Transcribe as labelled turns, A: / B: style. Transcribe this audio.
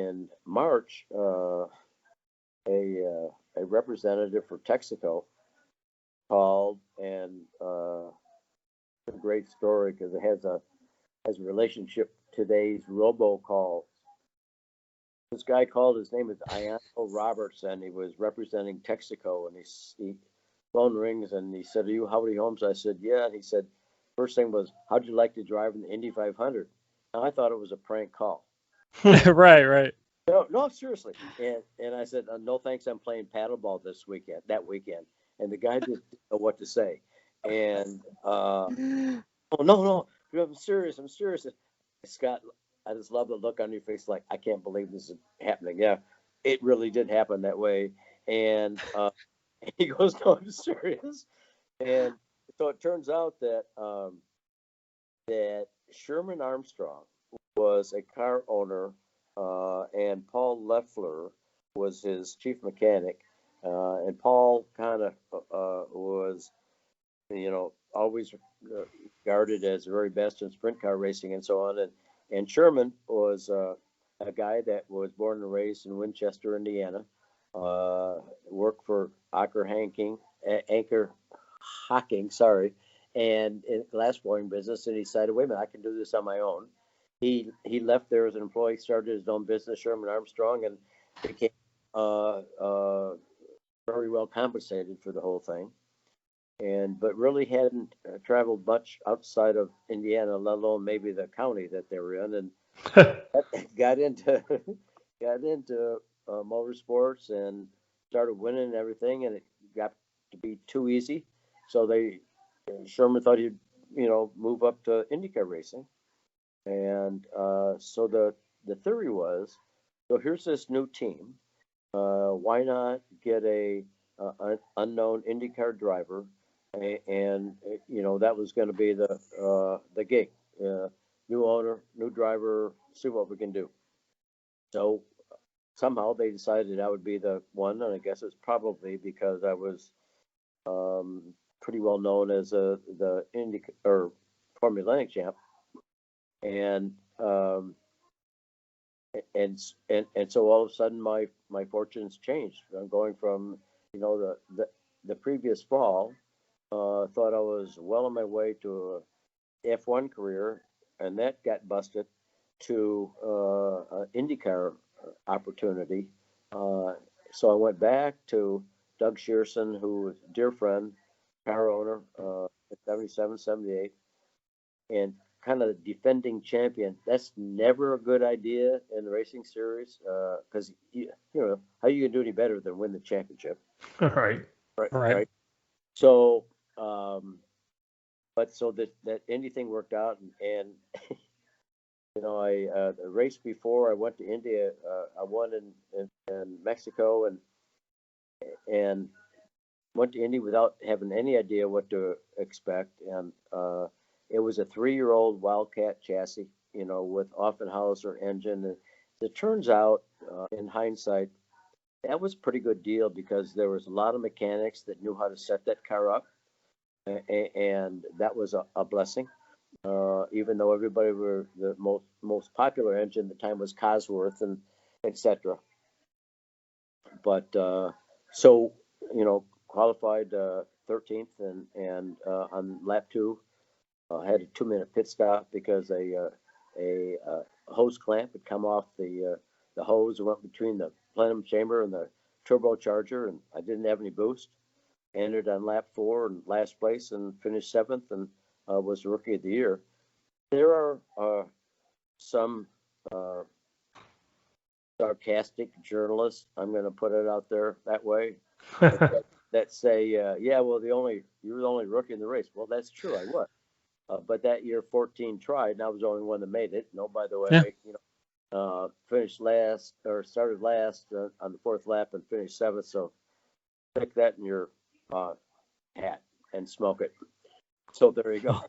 A: in March, a representative for Texaco called, and it's a great story because it has a relationship to today's robocall. This guy called. His name is Iano Robertson. He was representing Texaco, and he phone rings, and he said, "Are you Howdy Holmes?" I said, "Yeah." And he said, first thing was, "How'd you like to drive in the Indy 500?" And I thought it was a prank call.
B: Right.
A: No, seriously. And I said, "No, thanks. I'm playing paddleball that weekend." And the guy didn't know what to say. And oh no, I'm serious. Scott, I just love the look on your face, like I can't believe this is happening. Yeah, it really did happen that way. And he goes, "No, I'm serious." And so it turns out that that Sherman Armstrong was a car owner, and Paul Leffler was his chief mechanic. And Paul kind of was, always regarded as the very best in sprint car racing and so on. And Sherman was a guy that was born and raised in Winchester, Indiana. Worked for Anchor Hocking, sorry, and in the glass blowing business, and he decided, wait a minute, I can do this on my own. He left there as an employee, started his own business, Sherman Armstrong, and became very well compensated for the whole thing. But really hadn't traveled much outside of Indiana, let alone maybe the county that they were in, and got into motorsports and started winning and everything, and it got to be too easy. So Sherman thought he'd move up to IndyCar racing, and so the theory was, so here's this new team. Why not get an unknown IndyCar driver? And that was going to be the gig. New owner, new driver, see what we can do. So somehow they decided I would be the one, and I guess it's probably because I was pretty well known as the Indy or Formula Atlantic champ, and so all of a sudden my fortunes changed. I'm going from the previous fall, thought I was well on my way to a F1 career, and that got busted, to an IndyCar opportunity. So I went back to Doug Shearson, who was a dear friend, car owner, in 77, 78, and kind of the defending champion. That's never a good idea in the racing series, because how you can do any better than win the championship.
B: Right.
A: Right. So, but so that Indy thing worked out, and I the race before I went to India, I won in Mexico, and went to Indy without having any idea what to expect, and it was a 3-year-old Wildcat chassis, with Offenhauser engine. And it turns out, in hindsight, that was a pretty good deal because there was a lot of mechanics that knew how to set that car up, and that was a blessing. Even though everybody were the most popular engine at the time was Cosworth and etc. But so qualified 13th, and on lap 2 had a 2-minute pit stop because a hose clamp had come off the hose and went between the plenum chamber and the turbocharger, and I didn't have any boost. Entered on lap 4 in last place and finished 7th, and was the rookie of the year. There are some sarcastic journalists, I'm going to put it out there that way, that say, yeah, well, you were the only rookie in the race. Well, that's true, I was. But that year, 14 tried, and I was the only one that made it. No, by the way, finished last, or started last on the 4th lap and finished 7th. So stick that in your hat and smoke it. So there you go.